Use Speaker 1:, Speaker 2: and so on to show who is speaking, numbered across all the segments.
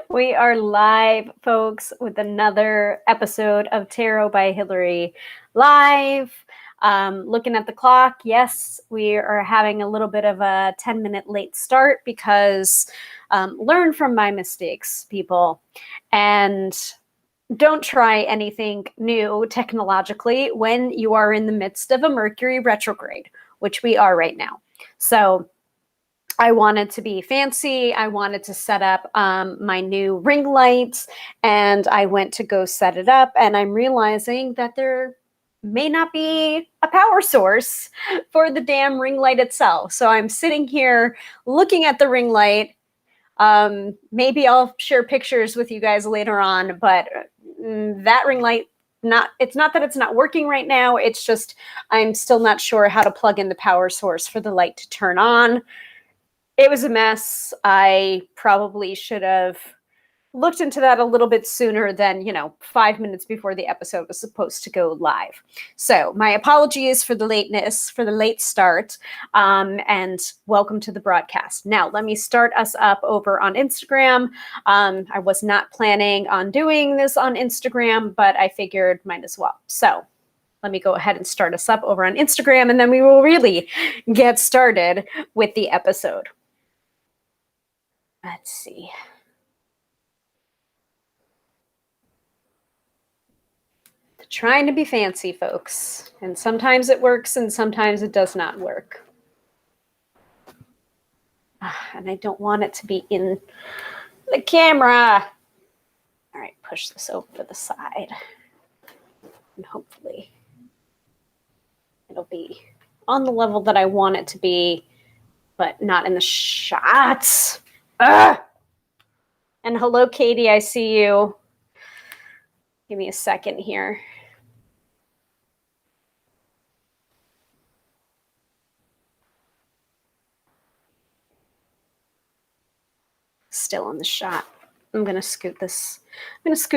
Speaker 1: We are live, folks, with another episode of Tarot by Hilary live. Looking at the clock, yes, we are having a little bit of a 10-minute late start because learn from my mistakes, people, and don't try anything new technologically when you are in the midst of a Mercury retrograde, which we are right now. So I wanted to be fancy. I wanted to set up my new ring lights, and I went to go set it up, and I'm realizing that there may not be a power source for the damn ring light itself. So I'm sitting here looking at the ring light. Maybe I'll share pictures with you guys later on, but that ring light, it's not that it's not working right now. It's just I'm still not sure how to plug in the power source for the light to turn on. It was a mess. I probably should have looked into that a little bit sooner than, 5 minutes before the episode was supposed to go live. So my apologies for the lateness, for the late start, and welcome to the broadcast. Now, let me start us up over on Instagram. I was not planning on doing this on Instagram, but I figured might as well. So let me go ahead and start us up over on Instagram, and then we will really get started with the episode. Let's see. Trying to be fancy, folks. And sometimes it works and sometimes it does not work. And I don't want it to be in the camera. All right, push this over to the side. And hopefully it'll be on the level that I want it to be, but not in the shots. Ugh. And hello, Katie, I see you. Give me a second here. Still in the shot. I'm going to scoot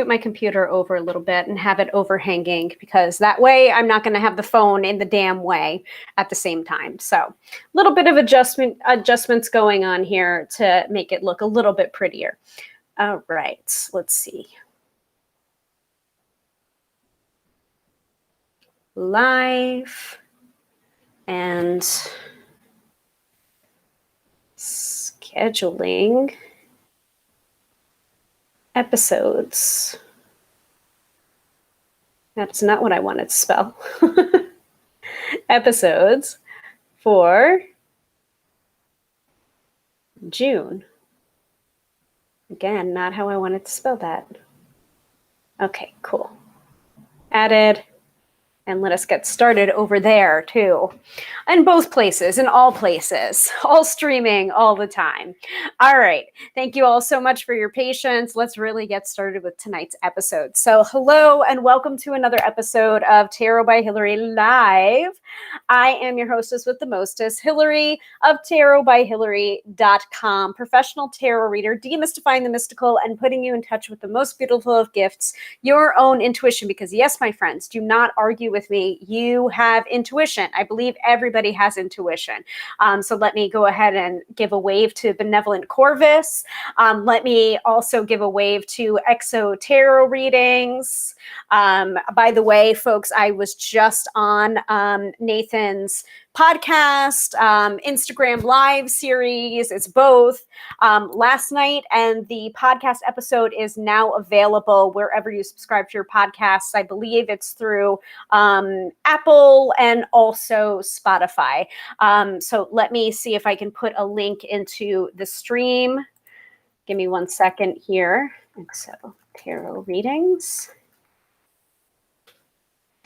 Speaker 1: my computer over a little bit and have it overhanging, because that way I'm not going to have the phone in the damn way at the same time. So a little bit of adjustments going on here to make it look a little bit prettier. All right, let's see. Live and scheduling episodes. That's not what I wanted to spell. Episodes for June. Again, not how I wanted to spell that. Okay, cool. Added. And let us get started over there, too. In both places, in all places, all streaming all the time. All right. Thank you all so much for your patience. Let's really get started with tonight's episode. So hello and welcome to another episode of Tarot by Hilary Live. I am your hostess with the mostest, Hilary of tarotbyhilary.com, professional tarot reader, demystifying the mystical and putting you in touch with the most beautiful of gifts, your own intuition. Because yes, my friends, do not argue with me. You have intuition. I believe everybody has intuition. So let me go ahead and give a wave to Benevolent Corvus. Let me also give a wave to Exo Tarot readings. By the way, folks, I was just on Nathan's podcast, Instagram live series. It's both last night, and the podcast episode is now available wherever you subscribe to your podcasts. I believe it's through Apple and also Spotify. So let me see if I can put a link into the stream. Give me 1 second here. So tarot readings.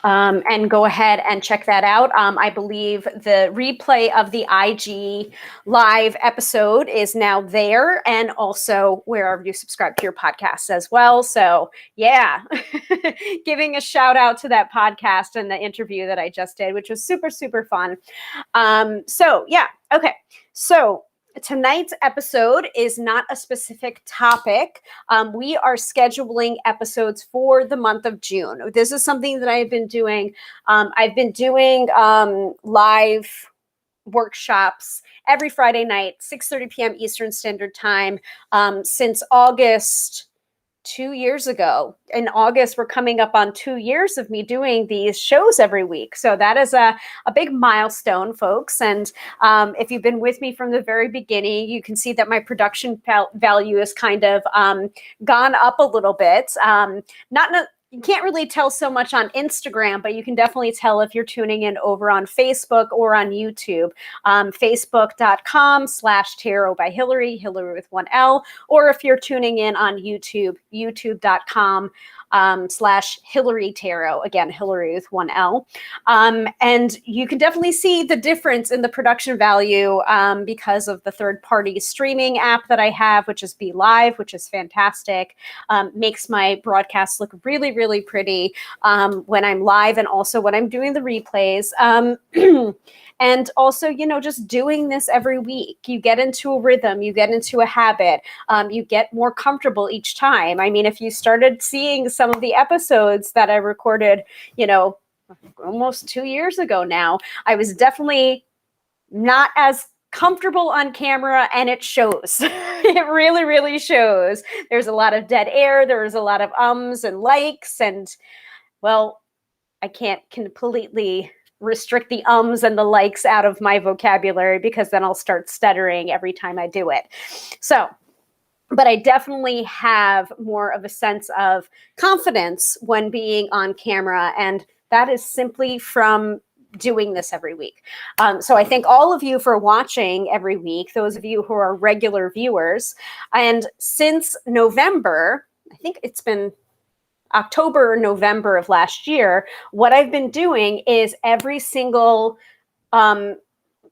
Speaker 1: And go ahead and check that out. I believe the replay of the IG live episode is now there, and also wherever you subscribe to your podcasts as well. So yeah, giving a shout out to that podcast and the interview that I just did, which was super, super fun. So yeah, okay. So tonight's episode is not a specific topic. We are scheduling episodes for the month of June. This is something that I've been doing. I've been doing live workshops every Friday night, 6:30 p.m. Eastern Standard Time, since August 2 years ago. In August, we're coming up on 2 years of me doing these shows every week. So that is a big milestone, folks. And if you've been with me from the very beginning, you can see that my production value has kind of gone up a little bit. You can't really tell so much on Instagram, but you can definitely tell if you're tuning in over on Facebook or on YouTube. Facebook.com/Tarot by Hilary, Hilary with one L, or if you're tuning in on YouTube, youtube.com /Hilary Tarot, again, Hilary with one L. And you can definitely see the difference in the production value because of the third-party streaming app that I have, which is Be Live, which is fantastic. Makes my broadcasts look really, really pretty when I'm live and also when I'm doing the replays. And also, just doing this every week, you get into a rhythm, you get into a habit, you get more comfortable each time. I mean, if you started seeing some of the episodes that I recorded, almost 2 years ago now, I was definitely not as comfortable on camera, and it shows. It really, really shows. There's a lot of dead air. There's a lot of ums and likes, and, well, I can't completely restrict the ums and the likes out of my vocabulary because then I'll start stuttering every time I do it. So, but I definitely have more of a sense of confidence when being on camera, and that is simply from doing this every week. So I thank all of you for watching every week, those of you who are regular viewers. And since November, I think it's been October or November of last year, what I've been doing is every single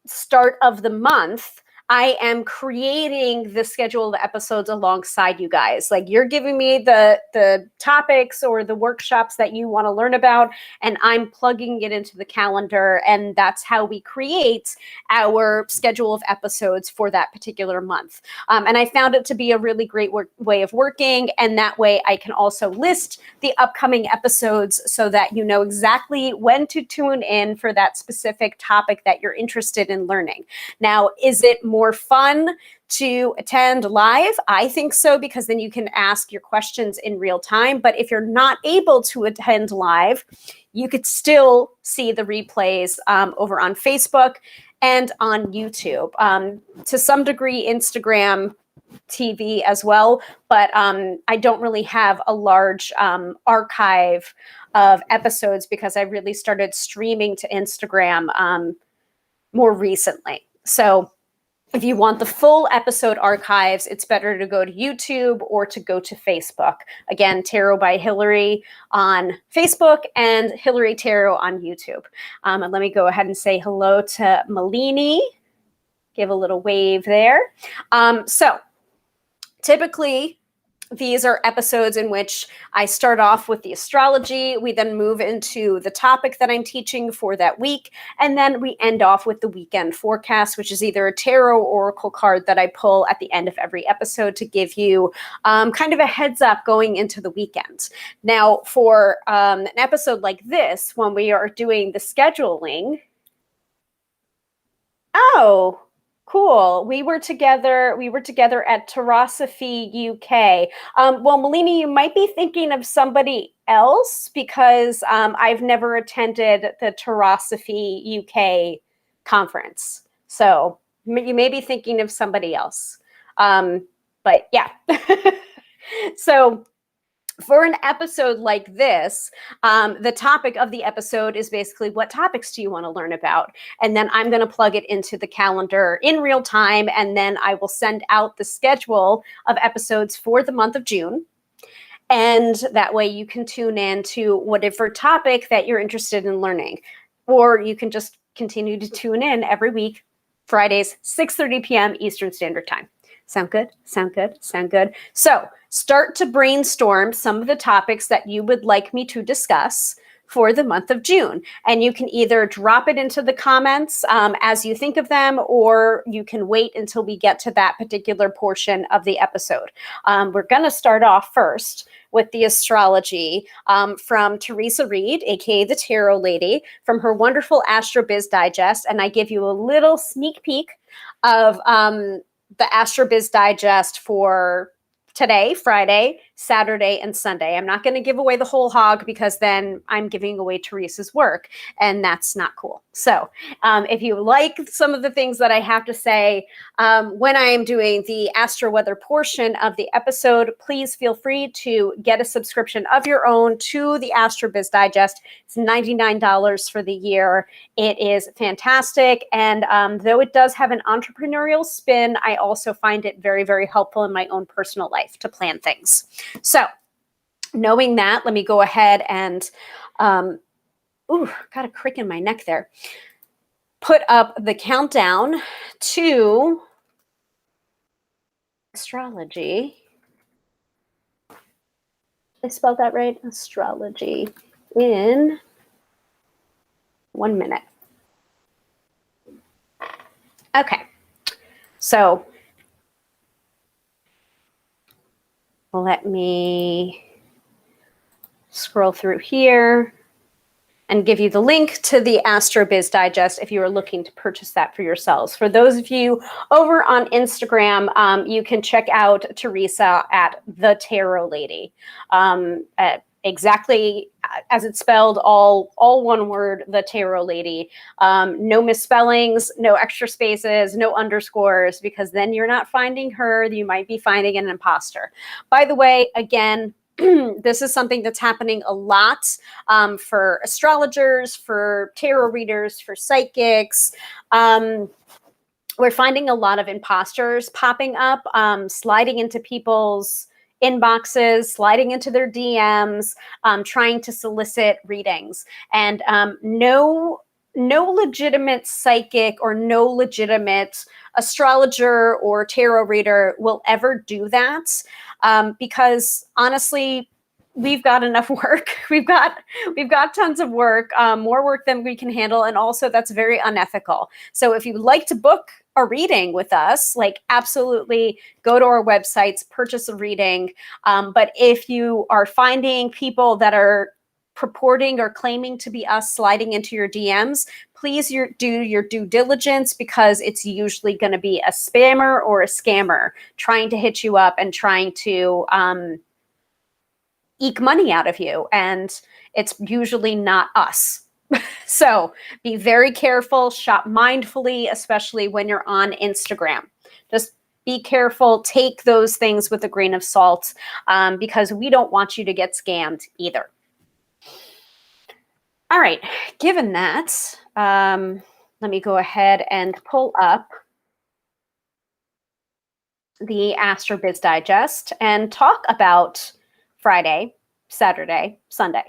Speaker 1: start of the month, I am creating the schedule of episodes alongside you guys. Like, you're giving me the topics or the workshops that you want to learn about, and I'm plugging it into the calendar, and that's how we create our schedule of episodes for that particular month. And I found it to be a really great way of working, and that way I can also list the upcoming episodes so that you know exactly when to tune in for that specific topic that you're interested in learning. Now, is it more fun to attend live? I think so, because then you can ask your questions in real time. But if you're not able to attend live, you could still see the replays over on Facebook and on YouTube. To some degree, Instagram TV as well, but I don't really have a large archive of episodes because I really started streaming to Instagram more recently. So if you want the full episode archives, it's better to go to YouTube or to go to Facebook. Again, Tarot by Hilary on Facebook and Hilary Tarot on YouTube. And let me go ahead and say hello to Malini. Give a little wave there. So typically, these are episodes in which I start off with the astrology. We then move into the topic that I'm teaching for that week. And then we end off with the weekend forecast, which is either a tarot oracle card that I pull at the end of every episode to give you kind of a heads up going into the weekend. Now, for an episode like this, when we are doing the scheduling, oh, cool. We were together at Terrasophy UK. Well, Malini, you might be thinking of somebody else because I've never attended the Terrasophy UK conference. So you may be thinking of somebody else. But yeah. So for an episode like this, the topic of the episode is basically, what topics do you want to learn about? And then I'm going to plug it into the calendar in real time, and then I will send out the schedule of episodes for the month of June. And that way you can tune in to whatever topic that you're interested in learning. Or you can just continue to tune in every week, Fridays, 6:30 p.m. Eastern Standard Time. Sound good? Sound good? Sound good? So start to brainstorm some of the topics that you would like me to discuss for the month of June. And you can either drop it into the comments as you think of them, or you can wait until we get to that particular portion of the episode. We're going to start off first with the astrology from Teresa Reed, aka the Tarot Lady, from her wonderful Astro Biz Digest. And I give you a little sneak peek of the Astro Biz Digest for today, Friday, Saturday, and Sunday. I'm not going to give away the whole hog because then I'm giving away Teresa's work, and that's not cool. So if you like some of the things that I have to say when I am doing the astro weather portion of the episode, please feel free to get a subscription of your own to the Astro Biz Digest. It's $99 for the year. It is fantastic. And though it does have an entrepreneurial spin, I also find it very, very helpful in my own personal life to plan things. So knowing that, let me go ahead and, got a crick in my neck there. Put up the countdown to astrology. Did I spell that right? Astrology in 1 minute. Okay, so let me scroll through here and give you the link to the Astro Biz Digest if you are looking to purchase that for yourselves. For those of you over on Instagram, you can check out Teresa at the Tarot Lady. Exactly as it's spelled, all one word, the Tarot Lady. No misspellings, no extra spaces, no underscores, because then you're not finding her. You might be finding an imposter. By the way, again, this is something that's happening a lot for astrologers, for tarot readers, for psychics. We're finding a lot of imposters popping up, sliding into people's inboxes, sliding into their DMs, trying to solicit readings. And no legitimate psychic or no legitimate astrologer or tarot reader will ever do that, because honestly, we've got enough work. We've got tons of work, more work than we can handle, and also that's very unethical. So if you'd like to book a reading with us, like absolutely go to our websites, purchase a reading. But if you are finding people that are purporting or claiming to be us sliding into your DMs, please do your due diligence, because it's usually going to be a spammer or a scammer trying to hit you up and trying to eke money out of you. And it's usually not us. So be very careful, shop mindfully, especially when you're on Instagram. Just be careful, take those things with a grain of salt, because we don't want you to get scammed either. All right, given that, let me go ahead and pull up the Astro Biz Digest and talk about Friday, Saturday, Sunday.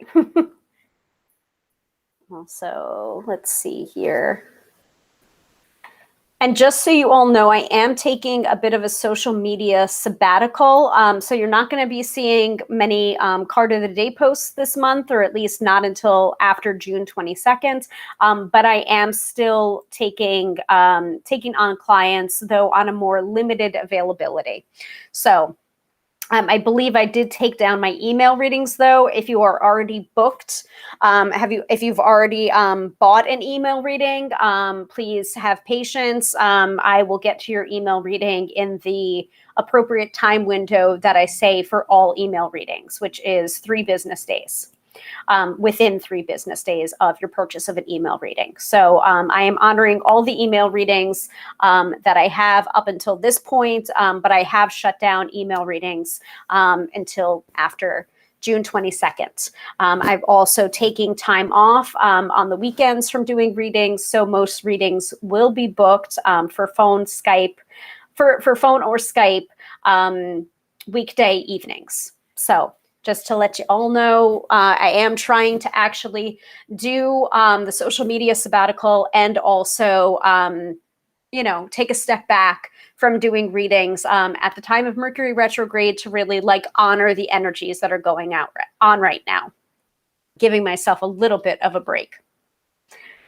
Speaker 1: Also, let's see here. And just so you all know, I am taking a bit of a social media sabbatical. So you're not going to be seeing many card of the day posts this month, or at least not until after June 22nd. But I am still taking on clients, though on a more limited availability. So I believe I did take down my email readings, though. If you are already booked, if you've already bought an email reading, please have patience. I will get to your email reading in the appropriate time window that I say for all email readings, which is 3 business days. Within 3 business days of your purchase of an email reading. So I am honoring all the email readings that I have up until this point, but I have shut down email readings until after June 22nd. I've also taken time off on the weekends from doing readings, so most readings will be booked for phone, Skype, for phone or Skype weekday evenings. So just to let you all know, I am trying to actually do the social media sabbatical and also, take a step back from doing readings at the time of Mercury retrograde to really honor the energies that are going on right now. giving myself a little bit of a break.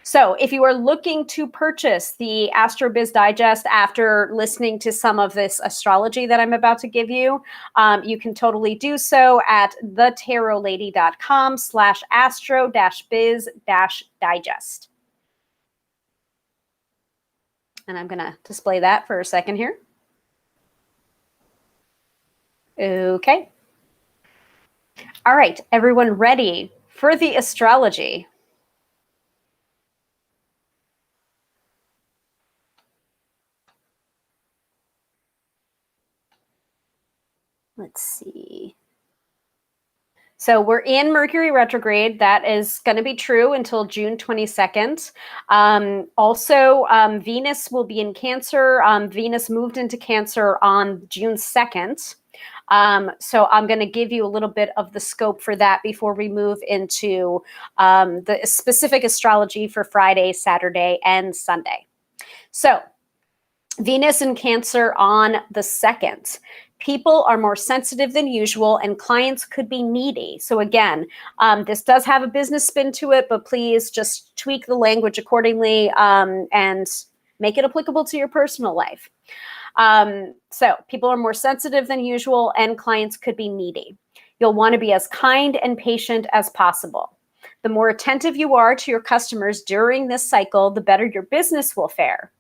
Speaker 1: So if you are looking to purchase the AstroBiz Digest after listening to some of this astrology that I'm about to give you, you can totally do so at thetarotlady.com/astro-biz-digest. And I'm going to display that for a second here. Okay. All right, everyone ready for the astrology? Let's see. So we're in Mercury retrograde. That is going to be true until June 22nd. Also, Venus will be in Cancer. Venus moved into Cancer on June 2nd. So I'm going to give you a little bit of the scope for that before we move into the specific astrology for Friday, Saturday, and Sunday. So Venus in Cancer on the 2nd. People are more sensitive than usual and clients could be needy. So again, this does have a business spin to it, but please just tweak the language accordingly and make it applicable to your personal life. So people are more sensitive than usual and clients could be needy. You'll want to be as kind and patient as possible. The more attentive you are to your customers during this cycle, the better your business will fare.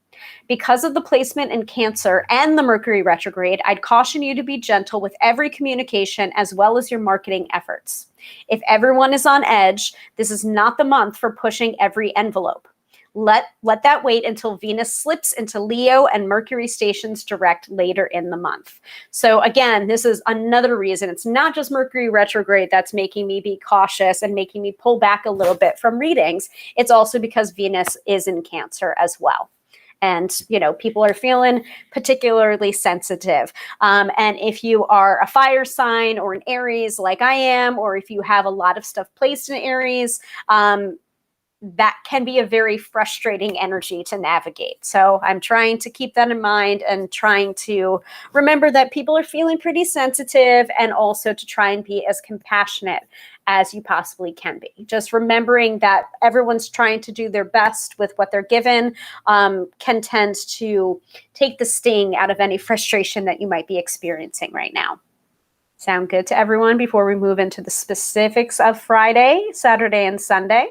Speaker 1: Because of the placement in Cancer and the Mercury retrograde, I'd caution you to be gentle with every communication as well as your marketing efforts. If everyone is on edge, this is not the month for pushing every envelope. Let that wait until Venus slips into Leo and Mercury stations direct later in the month. So again, this is another reason. It's not just Mercury retrograde that's making me be cautious and making me pull back a little bit from readings. It's also because Venus is in Cancer as well. And, you know, people are feeling particularly sensitive. And if you are a fire sign or an Aries like I am, or if you have a lot of stuff placed in Aries, that can be a very frustrating energy to navigate. So I'm trying to keep that in mind and trying to remember that people are feeling pretty sensitive and also to try and be as compassionate as you possibly can be. Just remembering that everyone's trying to do their best with what they're given can tend to take the sting out of any frustration that you might be experiencing right now. Sound good to everyone before we move into the specifics of Friday, Saturday, and Sunday?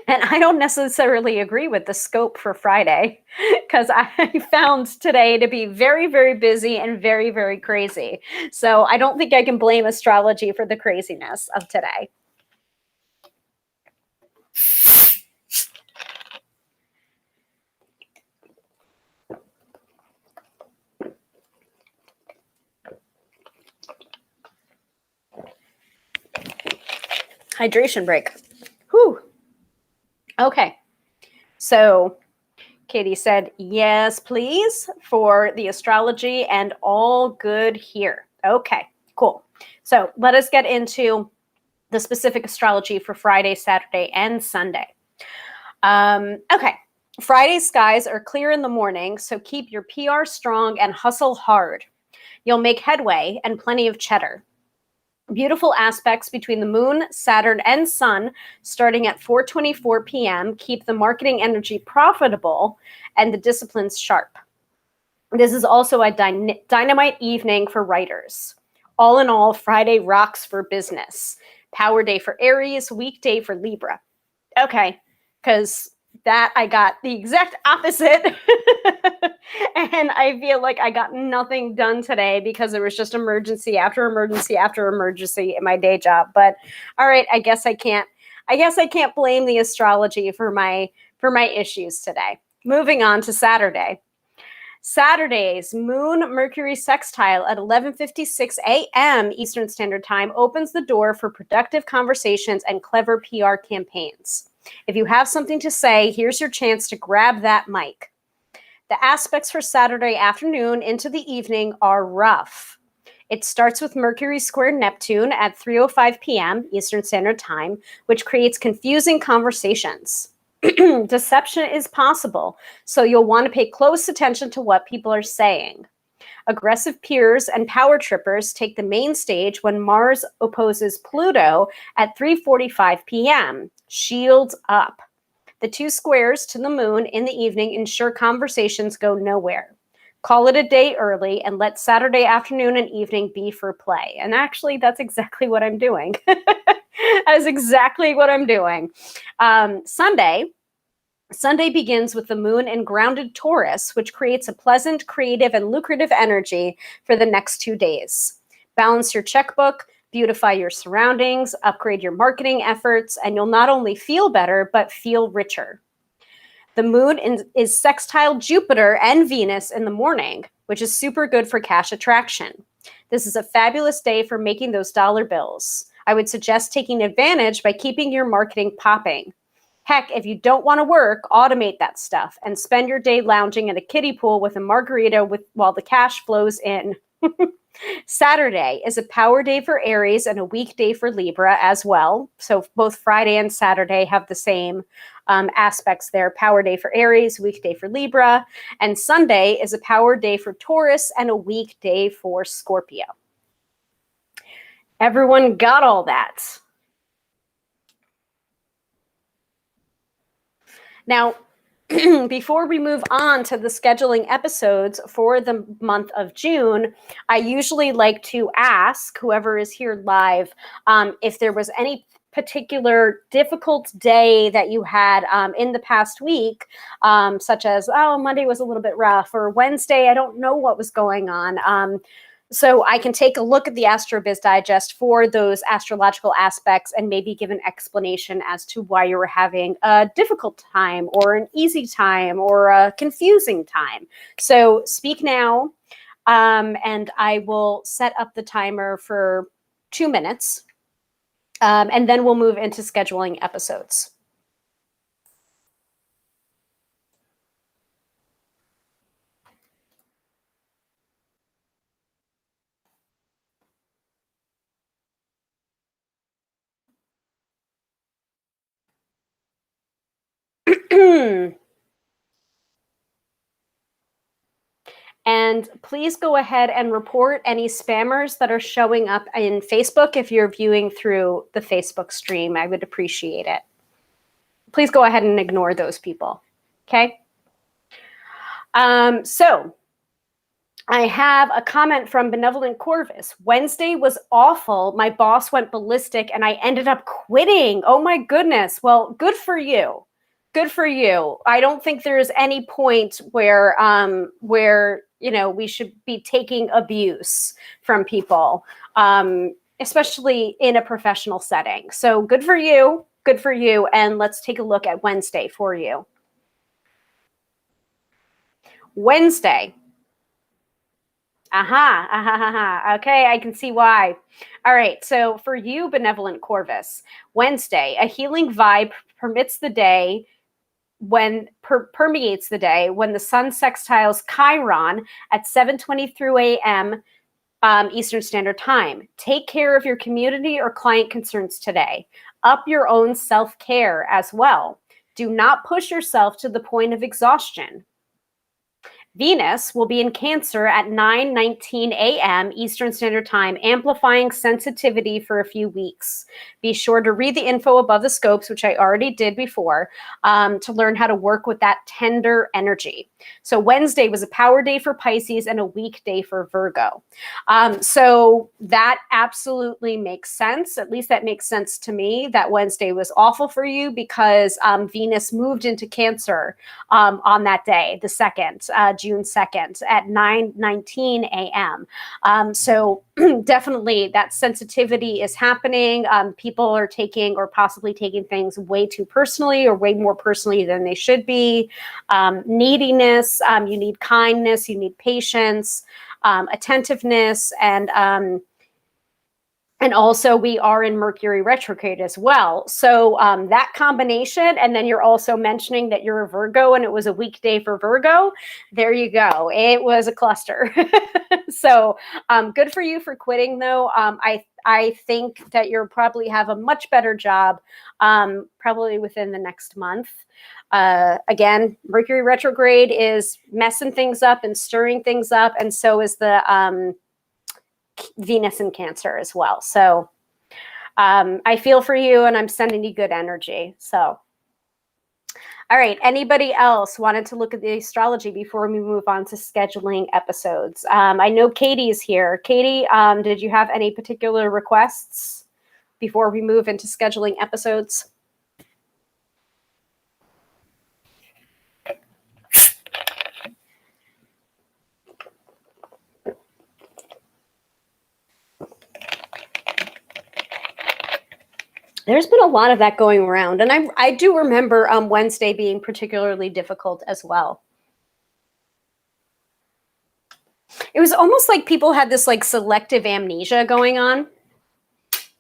Speaker 1: And I don't necessarily agree with the scope for Friday because I found today to be very, very busy and very, very crazy. So I don't think I can blame astrology for the craziness of today. Hydration break. Whew. Okay, so Katie said, yes, please, for the astrology and all good here. Okay, cool. So let us get into the specific astrology for Friday, Saturday, and Sunday. Okay, Friday skies are clear in the morning, so keep your PR strong and hustle hard. You'll make headway and plenty of cheddar. Beautiful aspects between the moon, Saturn, and sun starting at 4:24 p.m. keep the marketing energy profitable and the disciplines sharp. This is also a dynamite evening for writers. All in all, Friday rocks for business. Power day for Aries, weekday for Libra. Okay, because that I got the exact opposite. And I feel like I got nothing done today because there was just emergency after emergency after emergency in my day job. But all right, I guess I can't blame the astrology for my issues today. Moving on to Saturday. Saturday's Moon Mercury sextile at 11:56 a.m. Eastern Standard Time opens the door for productive conversations and clever PR campaigns. If you have something to say, here's your chance to grab that mic. The aspects for Saturday afternoon into the evening are rough. It starts with Mercury square Neptune at 3:05 p.m. Eastern Standard Time, which creates confusing conversations. Deception is possible, so you'll want to pay close attention to what people are saying. Aggressive peers and power trippers take the main stage when Mars opposes Pluto at 3:45 p.m. Shields up. The two squares to the moon in the evening ensure conversations go nowhere. Call it a day early and let Saturday afternoon and evening be for play. And actually, that's exactly what I'm doing. That is exactly what I'm doing. Sunday begins with the moon in grounded Taurus, which creates a pleasant, creative, and lucrative energy for the next 2 days. Balance your checkbook, beautify your surroundings, upgrade your marketing efforts, and you'll not only feel better, but feel richer. The moon is sextile Jupiter and Venus in the morning, which is super good for cash attraction. This is a fabulous day for making those dollar bills. I would suggest taking advantage by keeping your marketing popping. Heck, if you don't want to work, automate that stuff and spend your day lounging in a kiddie pool with a margarita while the cash flows in. Saturday is a power day for Aries and a weekday for Libra as well. So both Friday and Saturday have the same aspects there. Power day for Aries, weekday for Libra. And Sunday is a power day for Taurus and a weekday for Scorpio. Everyone got all that. Now, before we move on to the scheduling episodes for the month of June, I usually like to ask whoever is here live if there was any particular difficult day that you had in the past week, such as, oh, Monday was a little bit rough, or Wednesday, I don't know what was going on. So I can take a look at the AstroBiz Digest for those astrological aspects and maybe give an explanation as to why you were having a difficult time or an easy time or a confusing time. So speak now, and I will set up the timer for 2 minutes, and then we'll move into scheduling episodes. And please go ahead and report any spammers that are showing up in Facebook if you're viewing through the Facebook stream. I would appreciate it. Please go ahead and ignore those people, okay? So I have a comment from Benevolent Corvus. Wednesday was awful. My boss went ballistic and I ended up quitting. Oh my goodness. Well, good for you. Good for you. I don't think there's any point where we should be taking abuse from people, especially in a professional setting. So good for you. Good for you. And let's take a look at Wednesday for you. Wednesday. Okay, I can see why. All right, so for you, Benevolent Corvus, Wednesday, a healing vibe permeates the day when the sun sextiles Chiron at 7:23 a.m. Eastern Standard Time. Take care of your community or client concerns today. Up your own self-care as well. Do not push yourself to the point of exhaustion. Venus will be in Cancer at 9:19 a.m. Eastern Standard Time, amplifying sensitivity for a few weeks. Be sure to read the info above the scopes, which I already did before, to learn how to work with that tender energy. So Wednesday was a power day for Pisces and a weak day for Virgo. So that absolutely makes sense. At least that makes sense to me, that Wednesday was awful for you because Venus moved into Cancer on that day, the 2nd, June 2nd at 9:19 a.m. So definitely that sensitivity is happening. People are taking or possibly taking things way too personally or way more personally than they should be. Neediness, you need kindness, you need patience, attentiveness, and also we are in Mercury retrograde as well. So that combination, and then you're also mentioning that you're a Virgo and it was a weekday for Virgo. There you go. It was a cluster. So good for you for quitting though. I think that you'll probably have a much better job probably within the next month. Again, Mercury retrograde is messing things up and stirring things up, and so is the Venus in Cancer as well. So I feel for you, and I'm sending you good energy. So, all right. Anybody else wanted to look at the astrology before we move on to scheduling episodes? I know Katie's here. Katie, did you have any particular requests before we move into scheduling episodes? There's been a lot of that going around. And I do remember Wednesday being particularly difficult as well. It was almost like people had this like selective amnesia going on,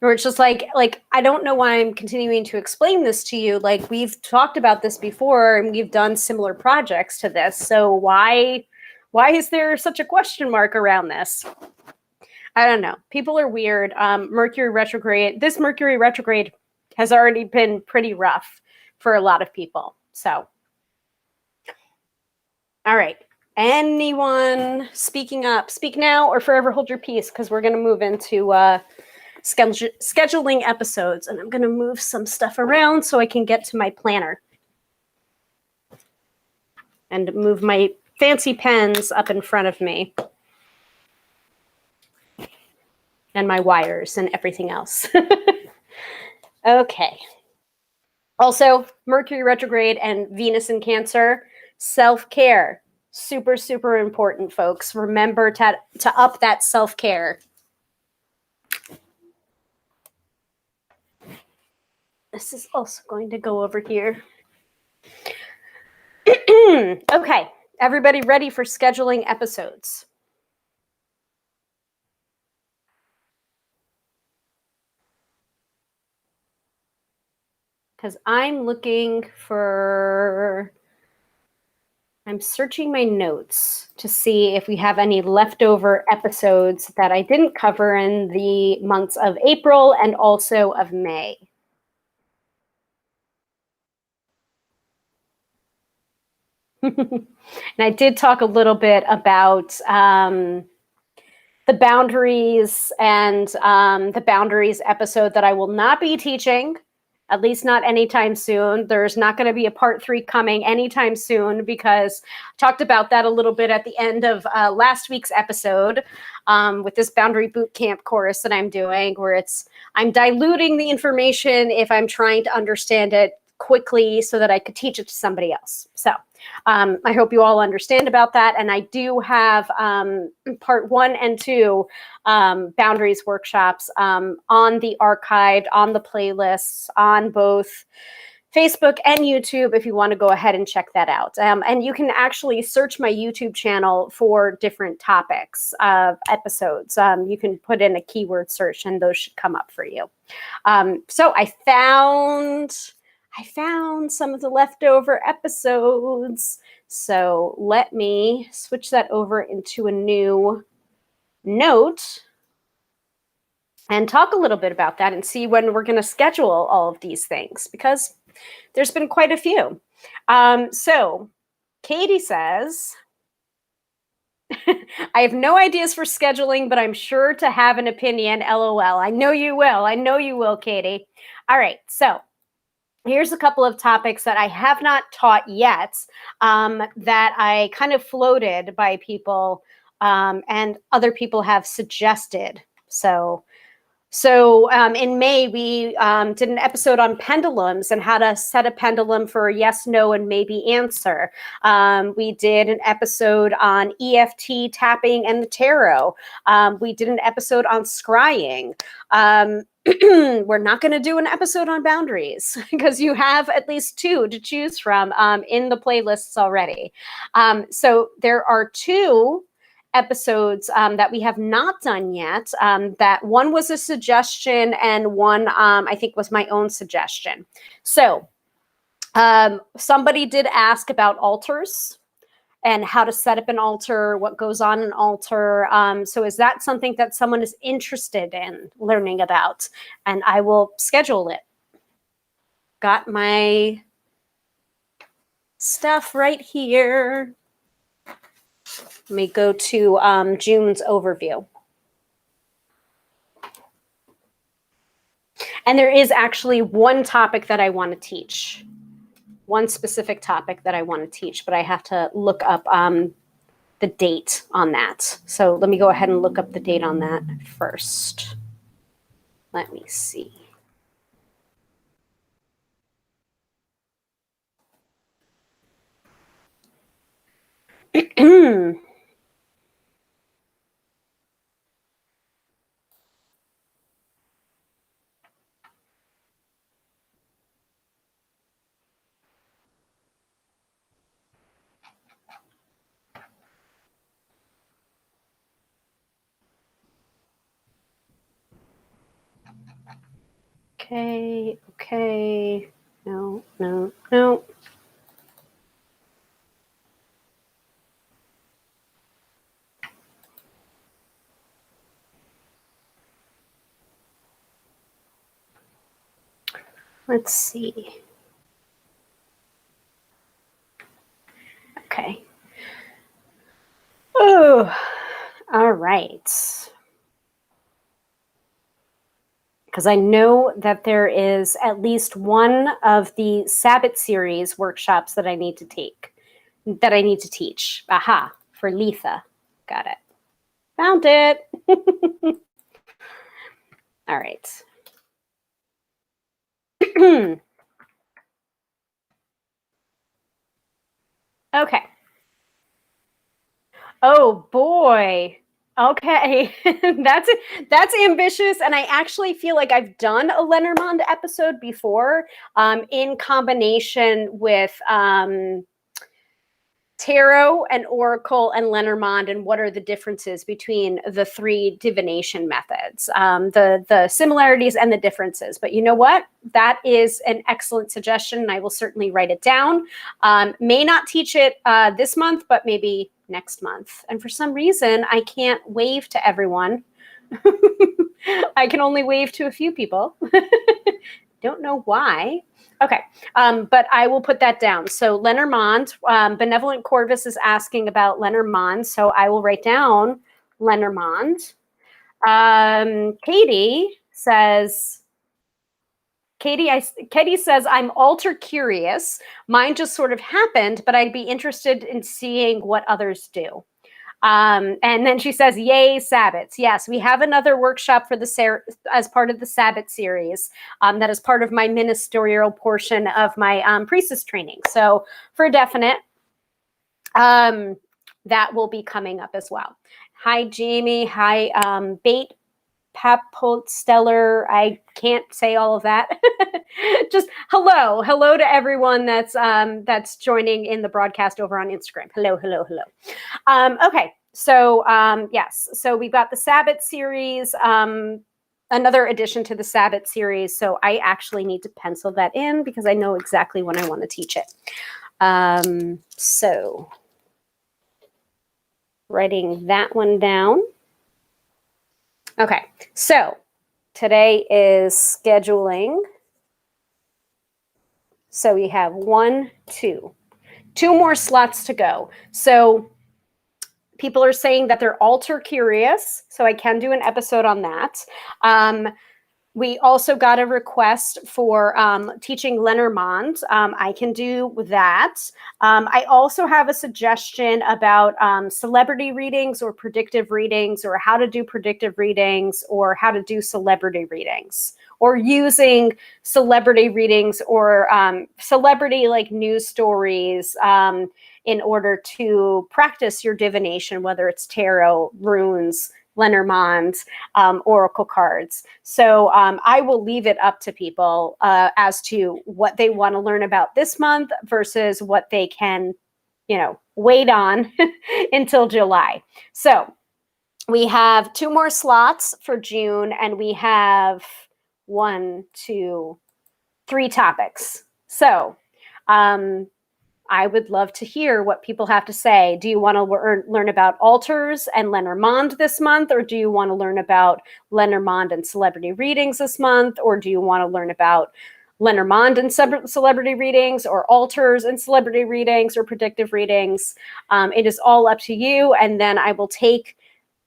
Speaker 1: where it's just like I don't know why I'm continuing to explain this to you. Like, we've talked about this before and we've done similar projects to this. So why is there such a question mark around this? I don't know. People are weird. Mercury retrograde. This Mercury retrograde has already been pretty rough for a lot of people. So, all right. Anyone speaking up? Speak now or forever hold your peace, because we're going to move into scheduling episodes, and I'm going to move some stuff around so I can get to my planner and move my fancy pens up in front of me. And my wires and everything else. Okay. Also, Mercury retrograde and Venus in Cancer, self-care. Super, super important, folks. Remember to up that self-care. This is also going to go over here. Okay. Everybody ready for scheduling episodes? Because I'm searching my notes to see if we have any leftover episodes that I didn't cover in the months of April and also of May. And I did talk a little bit about the boundaries and the boundaries episode that I will not be teaching, at least not anytime soon. There's not going to be a part 3 coming anytime soon, because I talked about that a little bit at the end of last week's episode with this boundary boot camp course that I'm doing, where I'm diluting the information if I'm trying to understand it quickly so that I could teach it to somebody else. So I hope you all understand about that. And I do have part 1 and 2 boundaries workshops on the archived, on the playlists, on both Facebook and YouTube, if you want to go ahead and check that out. And you can actually search my YouTube channel for different topics of episodes. You can put in a keyword search and those should come up for you. So I found some of the leftover episodes. So let me switch that over into a new note and talk a little bit about that and see when we're going to schedule all of these things, because there's been quite a few. So Katie says, I have no ideas for scheduling, but I'm sure to have an opinion. LOL. I know you will. I know you will, Katie. All right. So here's a couple of topics that I have not taught yet that I kind of floated by people and other people have suggested. So in May, we did an episode on pendulums and how to set a pendulum for a yes, no, and maybe answer. We did an episode on EFT tapping and the tarot. We did an episode on scrying. We're not going to do an episode on boundaries because you have at least 2 to choose from in the playlists already. So there are 2 episodes that we have not done yet. That one was a suggestion and one I think was my own suggestion. So somebody did ask about altars and how to set up an altar, what goes on an altar. So is that something that someone is interested in learning about? And I will schedule it. Got my stuff right here. Let me go to June's overview. And there is actually one topic that I want to teach. One specific topic that I want to teach, but I have to look up the date on that. So let me go ahead and look up the date on that first. Let me see. Okay. No. Let's see. Okay. Oh, all right. Because I know that there is at least one of the Sabbath series workshops that I need to teach. Aha, for Letha. Got it. Found it. All right. Okay. Oh boy. Okay. That's ambitious. And I actually feel like I've done a Lenormand episode before, in combination with tarot and oracle and Lenormand, and what are the differences between the three divination methods, the similarities and the differences. But you know what? That is an excellent suggestion, and I will certainly write it down. May not teach it this month, but maybe next month. And for some reason, I can't wave to everyone. I can only wave to a few people. Don't know why. Okay, but I will put that down. So Lenormand, Benevolent Corvus is asking about Lenormand, so I will write down Lenormand. Katie says, I'm altar curious. Mine just sort of happened, but I'd be interested in seeing what others do. And then she says, yay, Sabbats. Yes, we have another workshop for as part of the Sabbat series. That is part of my ministerial portion of my priestess training. So for definite, that will be coming up as well. Hi, Jamie. Hi, Bait Papot Stellar. I can't say all of that. Just hello to everyone that's joining in the broadcast over on Instagram. Hello. Okay, so yes, so we've got the Sabbat series, another addition to the Sabbat series. So I actually need to pencil that in because I know exactly when I want to teach it. So writing that one down. Okay, so today is scheduling. So we have 2 more slots to go. So people are saying that they're altar curious, so I can do an episode on that. We also got a request for teaching Lenormand. I can do that. I also have a suggestion about celebrity readings or predictive readings, or how to do predictive readings, or how to do celebrity readings, or using celebrity readings or celebrity like news stories in order to practice your divination, whether it's tarot, runes, Lenormand, oracle cards. So I will leave it up to people as to what they want to learn about this month versus what they can, wait on until July. So we have 2 more slots for June, and we have 1, 2, 3 topics. So I would love to hear what people have to say. Do you want to learn about altars and Lenormand this month, or do you want to learn about Lenormand and celebrity readings this month, or do you want to learn about Lenormand and celebrity readings, or altars and celebrity readings, or predictive readings? It is all up to you, and then I will take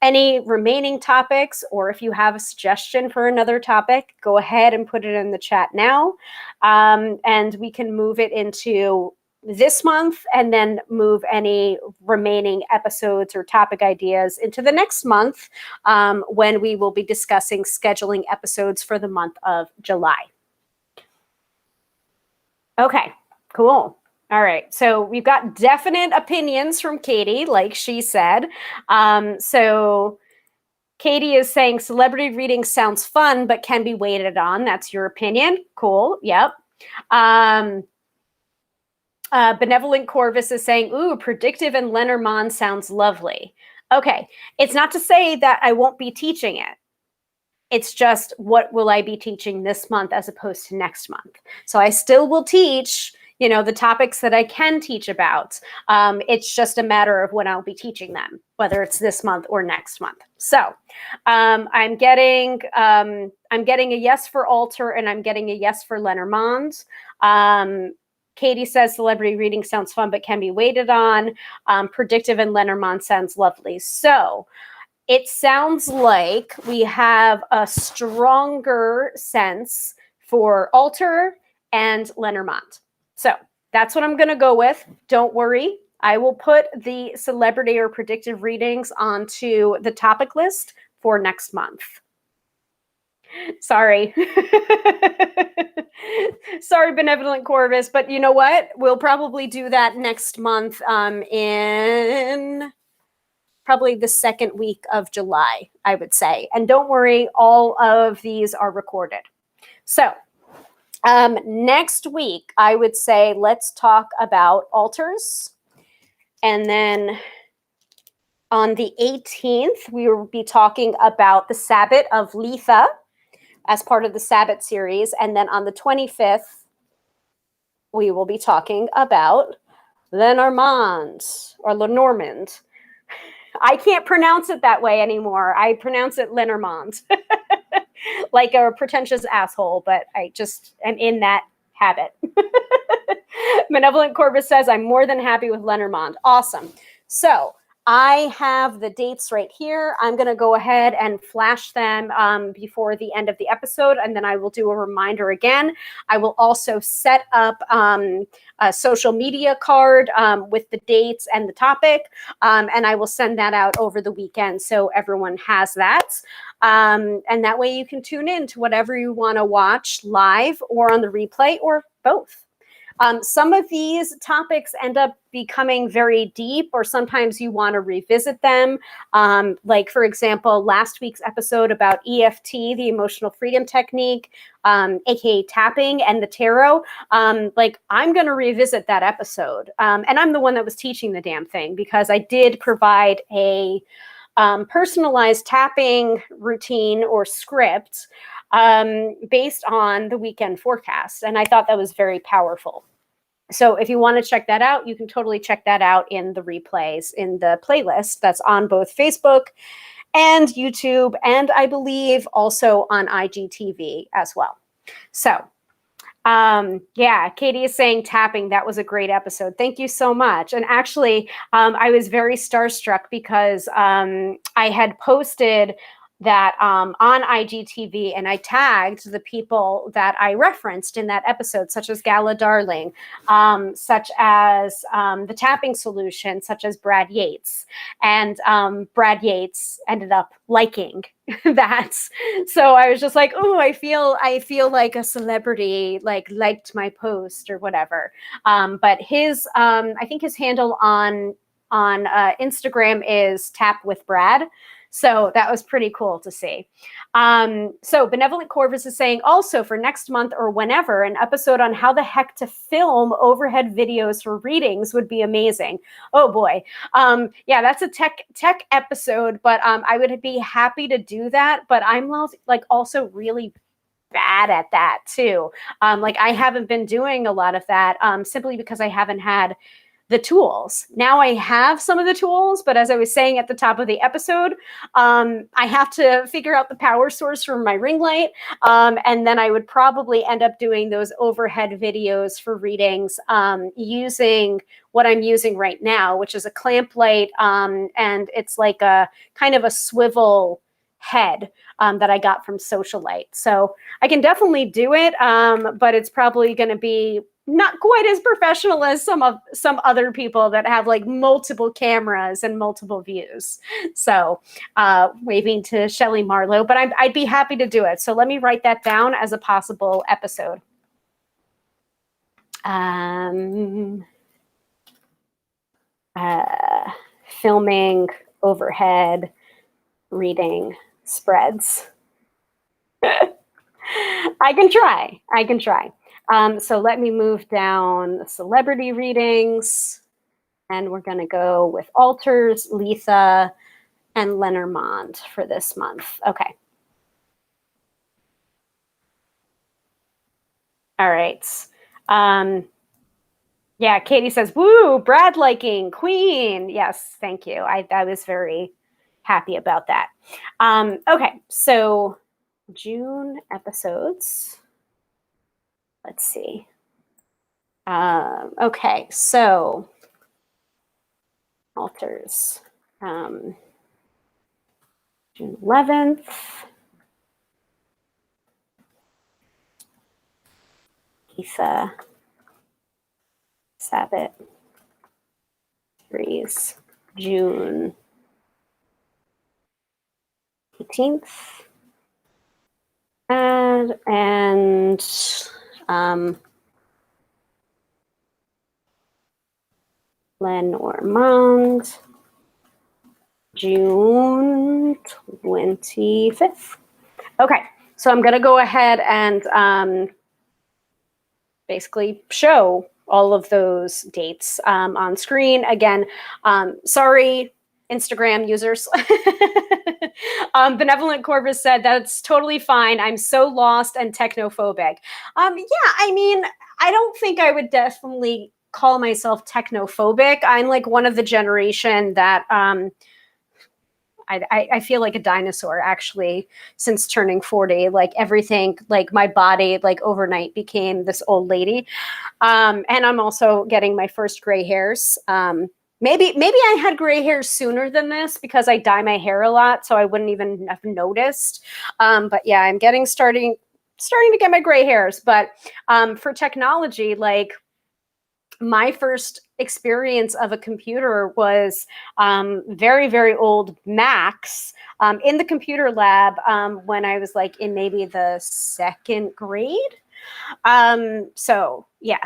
Speaker 1: any remaining topics, or if you have a suggestion for another topic, go ahead and put it in the chat now, and we can move it into this month and then move any remaining episodes or topic ideas into the next month, when we will be discussing scheduling episodes for the month of July. Okay, cool. All right, so we've got definite opinions from Katie, like she said. So Katie is saying celebrity reading sounds fun, but can be waited on. That's your opinion. Cool. Yep. Benevolent Corvus is saying, ooh, predictive and Lenormand sounds lovely. Okay. It's not to say that I won't be teaching it. It's just, what will I be teaching this month as opposed to next month? So I still will teach, the topics that I can teach about. It's just a matter of when I'll be teaching them, whether it's this month or next month. So I'm getting a yes for altar, and I'm getting a yes for Lenormand. Katie says celebrity reading sounds fun, but can be waited on. Predictive and Lenormand sounds lovely. So it sounds like we have a stronger sense for altar and Lenormand. So that's what I'm going to go with. Don't worry. I will put the celebrity or predictive readings onto the topic list for next month. Sorry. Sorry, Benevolent Corvus, but you know what? We'll probably do that next month in probably the second week of July, I would say. And don't worry, all of these are recorded. So next week, I would say let's talk about altars. And then on the 18th, we will be talking about the Sabbat of Letha as part of the Sabbat series. And then on the 25th, we will be talking about Lenormand or Lenormand. I can't pronounce it that way anymore. I pronounce it Lenormand, like a pretentious asshole, but I just am in that habit. Benevolent Corvus says, I'm more than happy with Lenormand. Awesome. So I have the dates right here. I'm going to go ahead and flash them before the end of the episode, and then I will do a reminder again. I will also set up a social media card with the dates and the topic, and I will send that out over the weekend so everyone has that. And that way you can tune in to whatever you want to watch live or on the replay or both. Some of these topics end up becoming very deep, or sometimes you want to revisit them. Like, for example, last week's episode about EFT, the emotional freedom technique, aka tapping, and the tarot. I'm going to revisit that episode. And I'm the one that was teaching the damn thing, because I did provide a personalized tapping routine or script based on the weekend forecast. And I thought that was very powerful. So if you want to check that out, you can totally check that out in the replays, in the playlist that's on both Facebook and YouTube, and I believe also on IGTV as well. So yeah, Katie is saying tapping. That was a great episode. Thank you so much. And actually, I was very starstruck because I had posted that on IGTV, and I tagged the people that I referenced in that episode, such as Gala Darling, such as the Tapping Solution, such as Brad Yates. And Brad Yates ended up liking that. So I was just like, oh, I feel like a celebrity, liked my post or whatever. But his, I think his handle on Instagram is Tap with Brad. So that was pretty cool to see. So Benevolent Corvus is saying also for next month or whenever, an episode on how the heck to film overhead videos for readings would be amazing. Oh boy. Yeah, that's a tech episode, but I would be happy to do that. But I'm also really bad at that too. Like I haven't been doing a lot of that simply because I haven't had the tools. Now I have some of the tools, but as I was saying at the top of the episode, I have to figure out the power source for my ring light. And then I would probably end up doing those overhead videos for readings using what I'm using right now, which is a clamp light. And it's like a kind of a swivel head that I got from Socialite. So I can definitely do it, but it's probably going to be not quite as professional as some other people that have like multiple cameras and multiple views. So waving to Shelly Marlowe, but I'd be happy to do it. So let me write that down as a possible episode. Filming overhead reading spreads. I can try. So let me move down celebrity readings, and we're going to go with Alters, Letha, and Lenormand for this month. Okay. All right. Yeah, Katie says, woo, Brad liking, Queen. Yes, thank you. I was very happy about that. Okay, so June episodes. Let's see. Okay, so Alters. June 11th. Letha. Sabbath. Series. June 18th. And Lenormand, June 25th. Okay, so I'm going to go ahead and basically show all of those dates on screen. Again, sorry, Instagram users. Benevolent Corvus said, that's totally fine. I'm so lost and technophobic. Yeah, I mean, I don't think I would definitely call myself technophobic. I'm like one of the generation that I feel like a dinosaur actually since turning 40. Like everything, like my body, like overnight became this old lady. And I'm also getting my first gray hairs. Maybe I had gray hair sooner than this because I dye my hair a lot, so I wouldn't even have noticed. But yeah, I'm starting to get my gray hairs. But for technology, like my first experience of a computer was very, very old Macs in the computer lab when I was like in maybe the second grade. So yeah.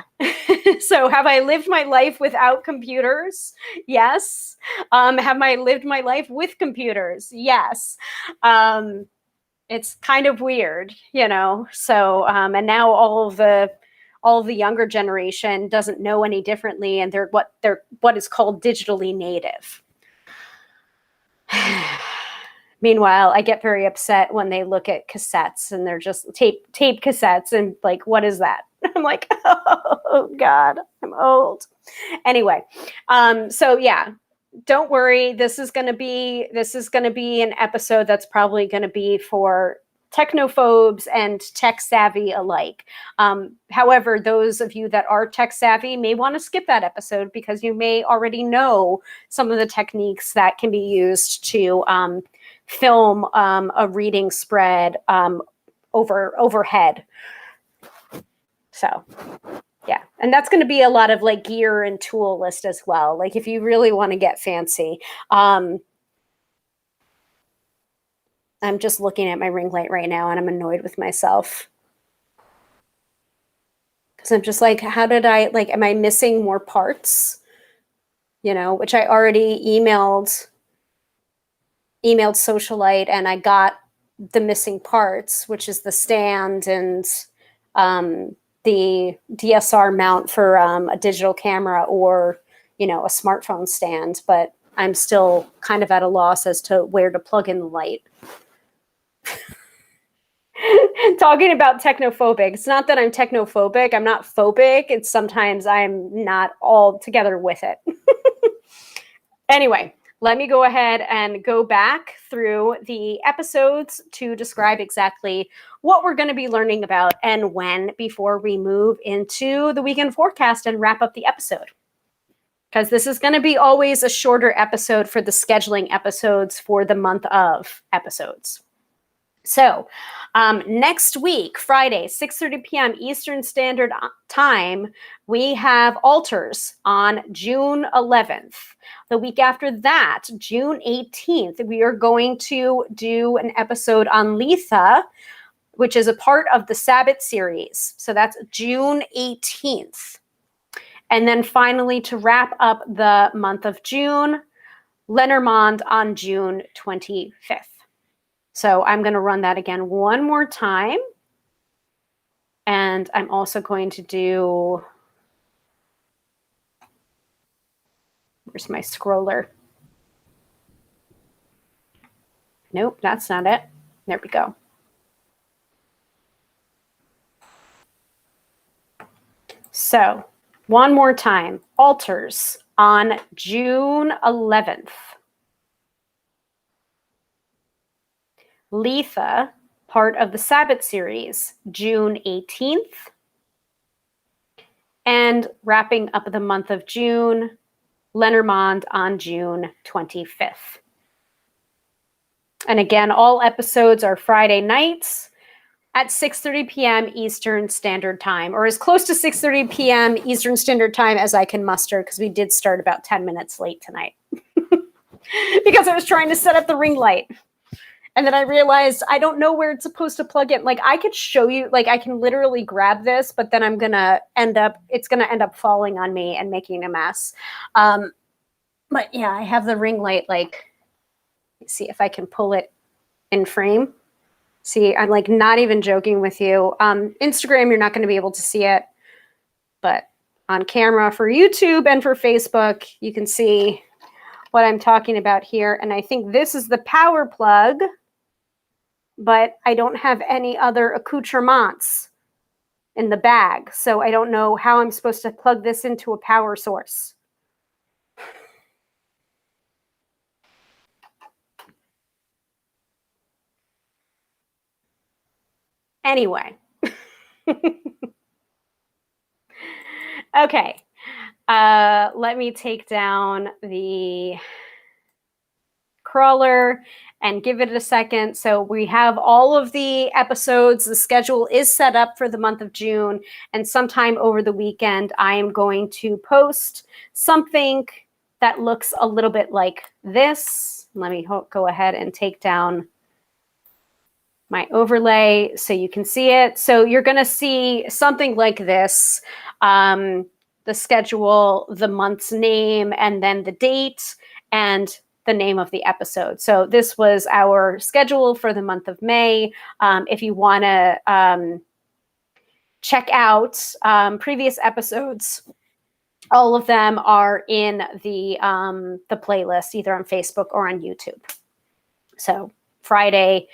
Speaker 1: So have I lived my life without computers? Yes. Have I lived my life with computers? Yes. It's kind of weird, you know? So, and now all the younger generation doesn't know any differently, and they're what is called digitally native. Meanwhile, I get very upset when they look at cassettes and they're just tape cassettes and like, what is that? I'm like, oh God, I'm old. Anyway, so yeah, don't worry. This is going to be an episode that's probably going to be for technophobes and tech savvy alike. However, those of you that are tech savvy may want to skip that episode because you may already know some of the techniques that can be used to film a reading spread overhead. So yeah, and that's going to be a lot of like gear and tool list as well. Like if you really want to get fancy. I'm just looking at my ring light right now and I'm annoyed with myself. Because I'm just like, how did I, like, am I missing more parts? You know, which I already emailed Socialite and I got the missing parts, which is the stand and the DSR mount for a digital camera or, you know, a smartphone stand. But I'm still kind of at a loss as to where to plug in the light. Talking about technophobic. It's not that I'm technophobic. I'm not phobic. It's sometimes I'm not all together with it. Anyway, let me go ahead and go back through the episodes to describe exactly what we're going to be learning about and when before we move into the weekend forecast and wrap up the episode. Because this is going to be always a shorter episode for the scheduling episodes for the month of episodes. So next week, Friday, 6:30 p.m. Eastern Standard Time, we have altars on June 11th. The week after that, June 18th, we are going to do an episode on Letha, which is a part of the Sabbath series. So that's June 18th. And then finally, to wrap up the month of June, Lenormand on June 25th. So I'm going to run that again one more time. And I'm also going to do, where's my scroller? Nope, that's not it. There we go. So one more time, altars on June 11th. Letha, part of the Sabbath series, June 18th. And wrapping up the month of June, Lenormand on June 25th. And again, all episodes are Friday nights at 6:30 p.m. Eastern Standard Time, or as close to 6:30 p.m. Eastern Standard Time as I can muster, because we did start about 10 minutes late tonight. Because I was trying to set up the ring light. And then I realized I don't know where it's supposed to plug in. Like, I could show you, like, I can literally grab this, but then it's going to end up falling on me and making a mess. But yeah, I have the ring light, like, let's see if I can pull it in frame. See, I'm like not even joking with you. Instagram, you're not going to be able to see it, but on camera for YouTube and for Facebook, you can see what I'm talking about here. And I think this is the power plug, but I don't have any other accoutrements in the bag. So I don't know how I'm supposed to plug this into a power source. Anyway. Okay. Let me take down the crawler and give it a second. So we have all of the episodes. The schedule is set up for the month of June, and sometime over the weekend, I am going to post something that looks a little bit like this. Let me go ahead and take down my overlay so you can see it. So you're going to see something like this. The schedule, the month's name, and then the date, and the name of the episode. So this was our schedule for the month of May. If you want to check out previous episodes, all of them are in the playlist, either on Facebook or on YouTube. So Friday,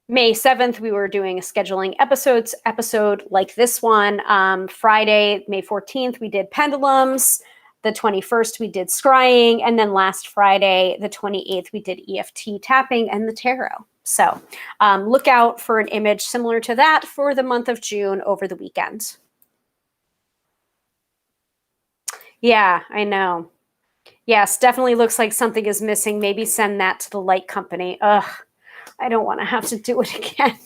Speaker 1: May 7th, we were doing a scheduling episode like this one. Friday, May 14th, we did pendulums. The 21st, we did scrying. And then last Friday, the 28th, we did EFT tapping and the tarot. So look out for an image similar to that for the month of June over the weekend. Yeah, I know. Yes, definitely looks like something is missing. Maybe send that to the light company. Ugh. I don't want to have to do it again.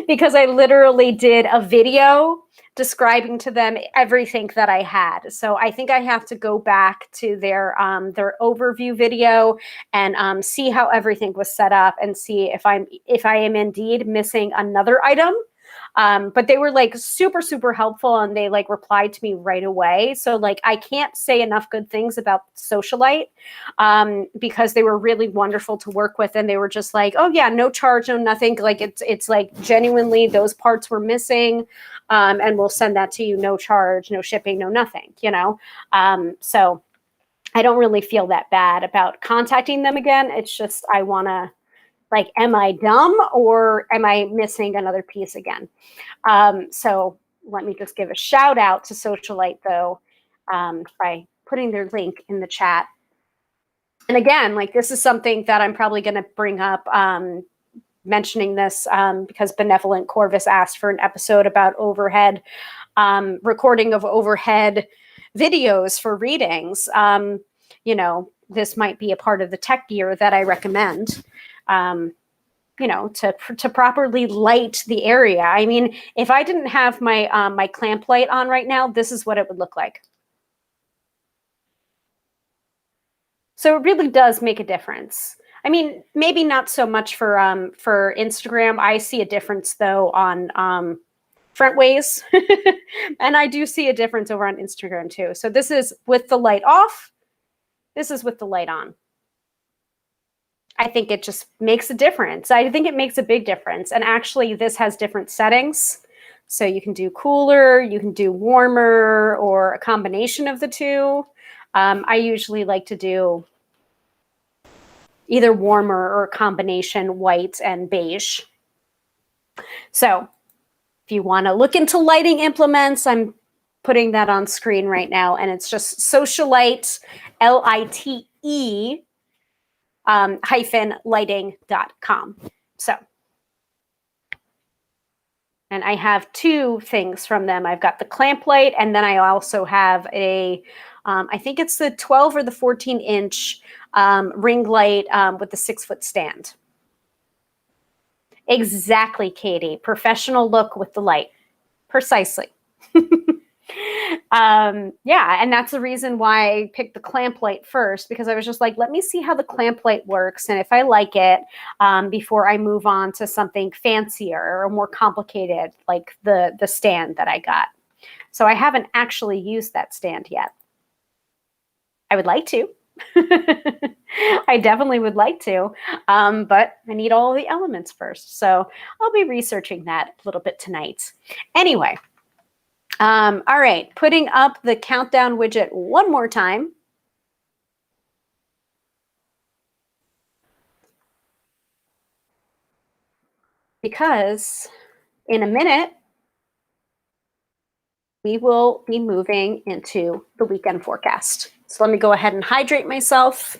Speaker 1: Because I literally did a video describing to them everything that I had. So I think I have to go back to their overview video and see how everything was set up and see if I am indeed missing another item. But they were like super, super helpful, and they like replied to me right away. So like, I can't say enough good things about Socialite because they were really wonderful to work with. And they were just like, oh yeah, no charge, no nothing. Like it's like genuinely those parts were missing. And we'll send that to you, no charge, no shipping, no nothing, you know? So I don't really feel that bad about contacting them again. It's just, I want to Like, am I dumb or am I missing another piece again? So let me just give a shout out to Socialite, though, by putting their link in the chat. And again, like, this is something that I'm probably going to bring up, mentioning this because Benevolent Corvus asked for an episode about overhead, recording of overhead videos for readings. You know, this might be a part of the tech gear that I recommend. You know, to properly light the area. I mean, if I didn't have my my clamp light on right now, this is what it would look like. So it really does make a difference. I mean, maybe not so much for Instagram. I see a difference though on front ways, and I do see a difference over on Instagram too. So this is with the light off. This is with the light on. I think it just makes a difference. I think it makes a big difference. And actually, this has different settings. So you can do cooler, you can do warmer, or a combination of the two. I usually like to do either warmer or a combination white and beige. So if you want to look into lighting implements, I'm putting that on screen right now. And it's just Socialite, LITE, lighting.com. So, and I have two things from them. I've got the clamp light, and then I also have a, I think it's the 12 or the 14-inch ring light with the 6-foot stand. Exactly, Katie. Professional look with the light. Precisely. Yeah, and that's the reason why I picked the clamp light first, because I was just like, let me see how the clamp light works, and if I like it, before I move on to something fancier or more complicated, like the stand that I got. So I haven't actually used that stand yet. I would like to. I definitely would like to, but I need all the elements first. So I'll be researching that a little bit tonight. Anyway. All right, putting up the countdown widget one more time. Because in a minute, we will be moving into the weekend forecast. So let me go ahead and hydrate myself.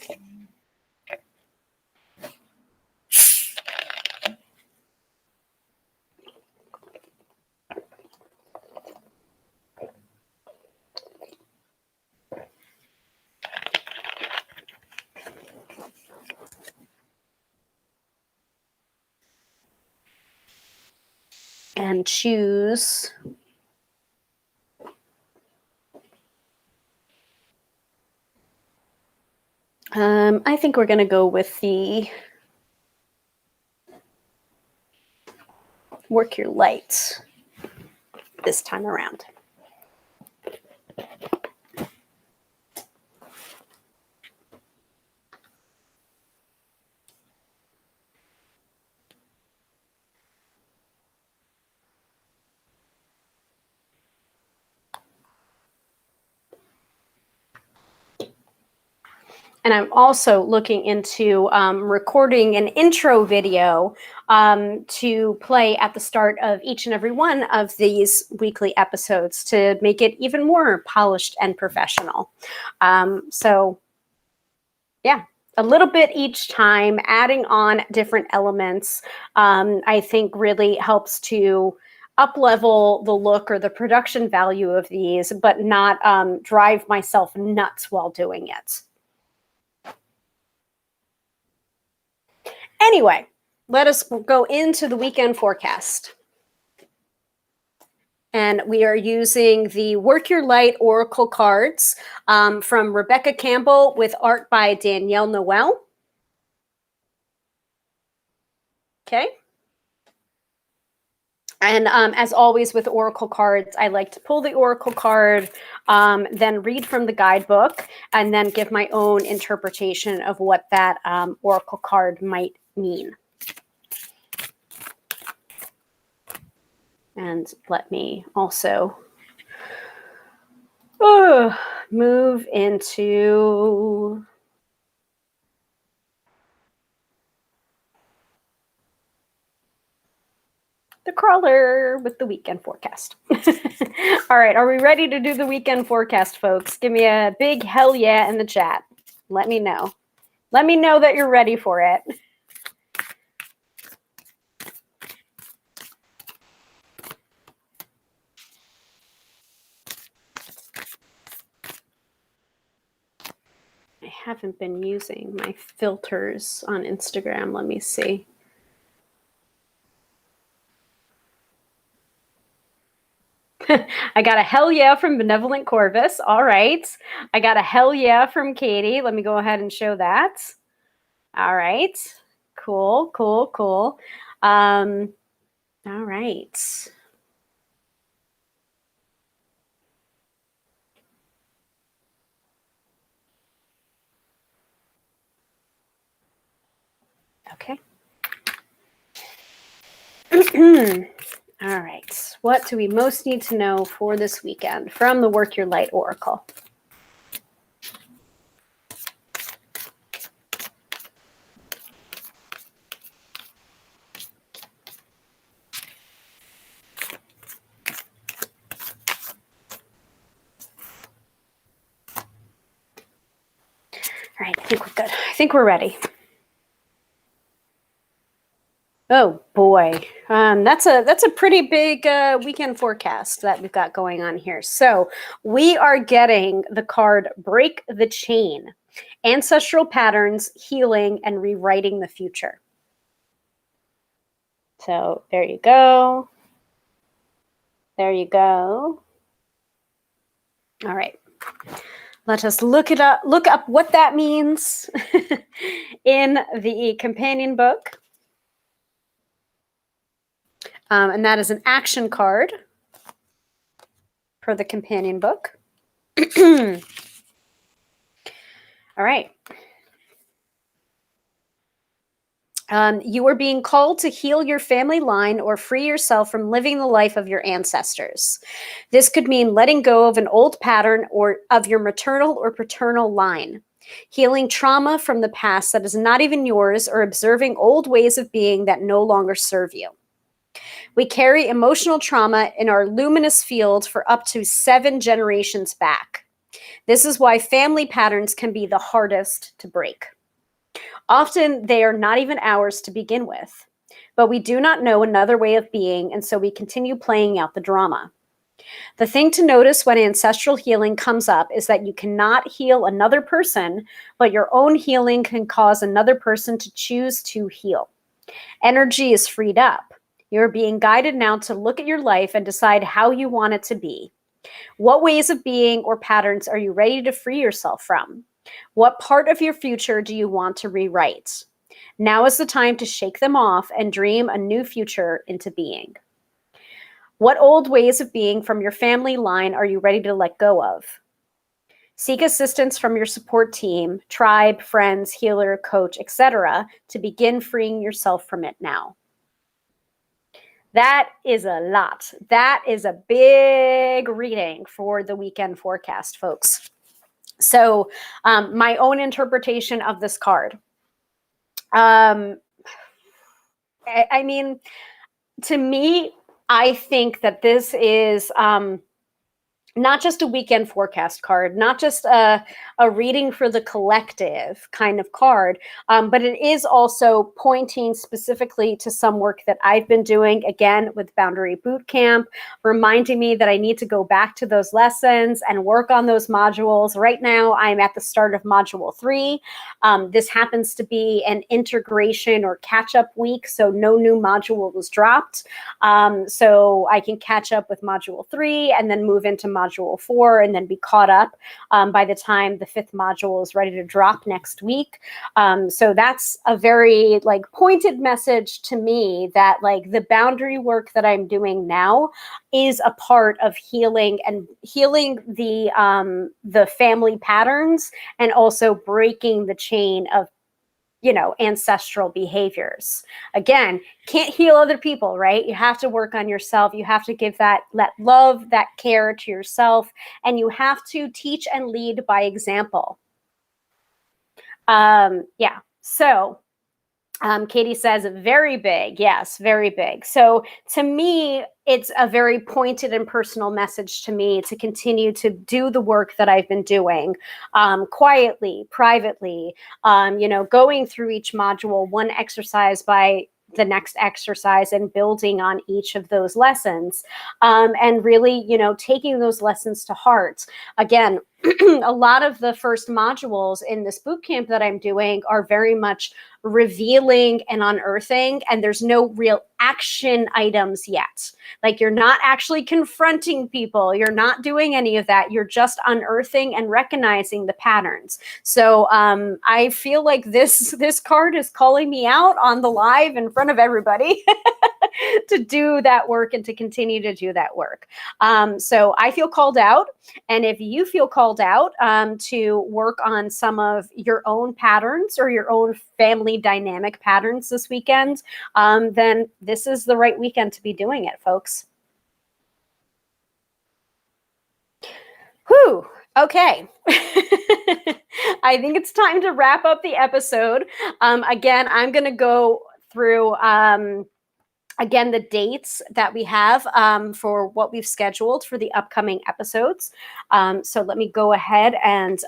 Speaker 1: And choose I think we're going to go with the work your light this time around. And I'm also looking into recording an intro video to play at the start of each and every one of these weekly episodes to make it even more polished and professional. So, yeah, a little bit each time, adding on different elements, I think really helps to up-level the look or the production value of these, but not drive myself nuts while doing it. Anyway, let us go into the weekend forecast. And we are using the Work Your Light Oracle cards from Rebecca Campbell with art by Danielle Noel. Okay. And as always with Oracle cards, I like to pull the Oracle card, then read from the guidebook, and then give my own interpretation of what that Oracle card might mean. And let me also move into the crawler with the weekend forecast. All right, are we ready to do the weekend forecast, folks? Give me a big hell yeah in the chat. Let me know. Let me know that you're ready for it. I haven't been using my filters on Instagram. Let me see. I got a hell yeah from Benevolent Corvus. All right. I got a hell yeah from Katie. Let me go ahead and show that. All right. Cool, cool, cool. All right. Okay. All right. What do we most need to know for this weekend from the Work Your Light Oracle? All right, I think we're good. I think we're ready. Oh boy, that's a pretty big weekend forecast that we've got going on here. So we are getting the card Break the Chain, Ancestral Patterns, Healing, and Rewriting the Future. So there you go. There you go. All right. Let us look up what that means in the companion book. And that is an action card for the companion book. All right. You are being called to heal your family line or free yourself from living the life of your ancestors. This could mean letting go of an old pattern or of your maternal or paternal line, healing trauma from the past that is not even yours, or observing old ways of being that no longer serve you. We carry emotional trauma in our luminous field for up to 7 generations back. This is why family patterns can be the hardest to break. Often they are not even ours to begin with, but we do not know another way of being, and so we continue playing out the drama. The thing to notice when ancestral healing comes up is that you cannot heal another person, but your own healing can cause another person to choose to heal. Energy is freed up. You're being guided now to look at your life and decide how you want it to be. What ways of being or patterns are you ready to free yourself from? What part of your future do you want to rewrite? Now is the time to shake them off and dream a new future into being. What old ways of being from your family line are you ready to let go of? Seek assistance from your support team, tribe, friends, healer, coach, etc., to begin freeing yourself from it now. That is a lot. That is a big reading for the weekend forecast, folks. So my own interpretation of this card. I mean, to me, I think that this is not just a weekend forecast card, not just a reading for the collective kind of card, but it is also pointing specifically to some work that I've been doing, again, with Boundary Bootcamp, reminding me that I need to go back to those lessons and work on those modules. Right now, I'm at the start of Module 3. This happens to be an integration or catch-up week, so no new module was dropped. So I can catch up with Module 3 and then move into Module 4 and then be caught up by the time the 5th module is ready to drop next week. So that's a very pointed message to me that the boundary work that I'm doing now is a part of healing the family patterns and also breaking the chain of ancestral behaviors. Again, can't heal other people, right? You have to work on yourself. You have to give that love, that care to yourself, and you have to teach and lead by example. Yeah. So Katie says, very big. Yes, very big. So to me, it's a very pointed and personal message to me to continue to do the work that I've been doing quietly, privately, going through each module, one exercise by the next exercise and building on each of those lessons, and really, taking those lessons to heart. Again, a lot of the first modules in this boot camp that I'm doing are very much revealing and unearthing, and there's no real action items yet. Like, you're not actually confronting people, you're not doing any of that, you're just unearthing and recognizing the patterns. So I feel like this card is calling me out on the live in front of everybody to do that work and to continue to do that work. So I feel called out. And if you feel called out to work on some of your own patterns or your own family dynamic patterns this weekend, then this is the right weekend to be doing it, folks. Whew. Okay. I think it's time to wrap up the episode. Again, I'm going to go through again, the dates that we have for what we've scheduled for the upcoming episodes. So let me go ahead and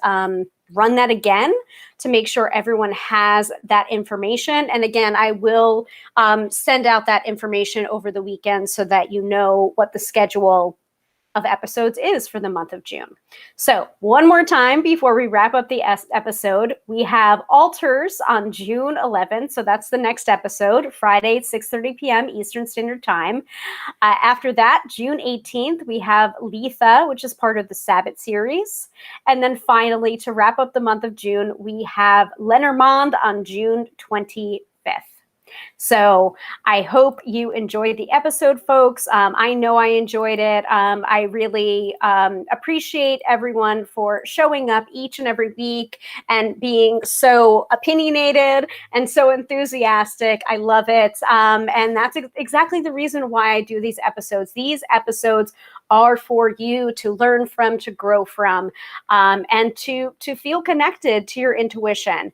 Speaker 1: run that again to make sure everyone has that information. And again, I will send out that information over the weekend so that you know what the schedule of episodes is for the month of June. So one more time before we wrap up the episode, we have altars on June 11th. So that's the next episode, Friday, 6:30 p.m. Eastern Standard Time. After that, June 18th, we have Letha, which is part of the Sabbath series. And then finally, to wrap up the month of June, we have Lenormand on June 25th. So I hope you enjoyed the episode, folks. I know I enjoyed it. I really appreciate everyone for showing up each and every week and being so opinionated and so enthusiastic. I love it. And that's exactly the reason why I do these episodes. These episodes are for you to learn from, to grow from, and to feel connected to your intuition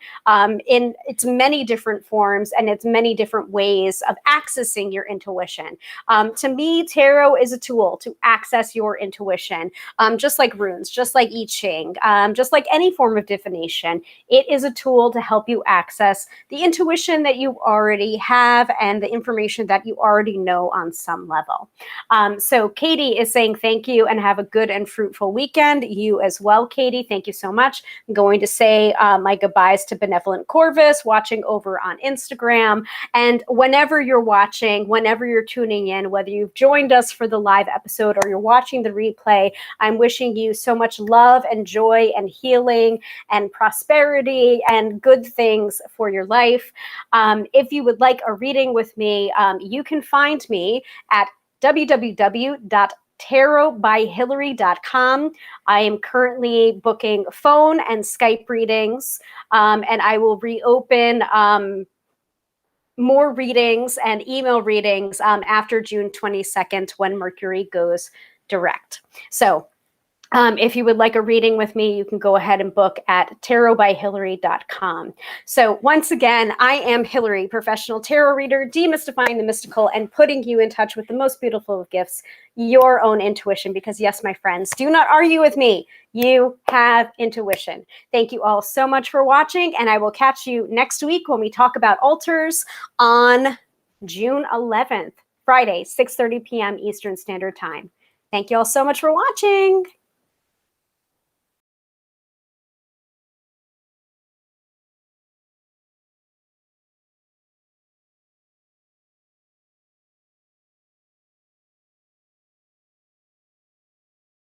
Speaker 1: in its many different forms and its many different ways of accessing your intuition. To me, tarot is a tool to access your intuition, just like runes, just like I Ching, just like any form of divination. It is a tool to help you access the intuition that you already have and the information that you already know on some level. So Katie is saying thank you and have a good and fruitful weekend. You as well, Katie. Thank you so much. I'm going to say my goodbyes to Benevolent Corvus watching over on Instagram. And whenever you're watching, whenever you're tuning in, whether you've joined us for the live episode or you're watching the replay, I'm wishing you so much love and joy and healing and prosperity and good things for your life. If you would like a reading with me, you can find me at www.tarotbyhilary.com. I am currently booking phone and Skype readings, and I will reopen more readings and email readings after June 22nd when Mercury goes direct. So if you would like a reading with me, you can go ahead and book at tarotbyhilary.com. So once again, I am Hilary, professional tarot reader, demystifying the mystical and putting you in touch with the most beautiful of gifts, your own intuition. Because yes, my friends, do not argue with me. You have intuition. Thank you all so much for watching, and I will catch you next week when we talk about altars on June 11th, Friday, 6:30 p.m. Eastern Standard Time. Thank you all so much for watching.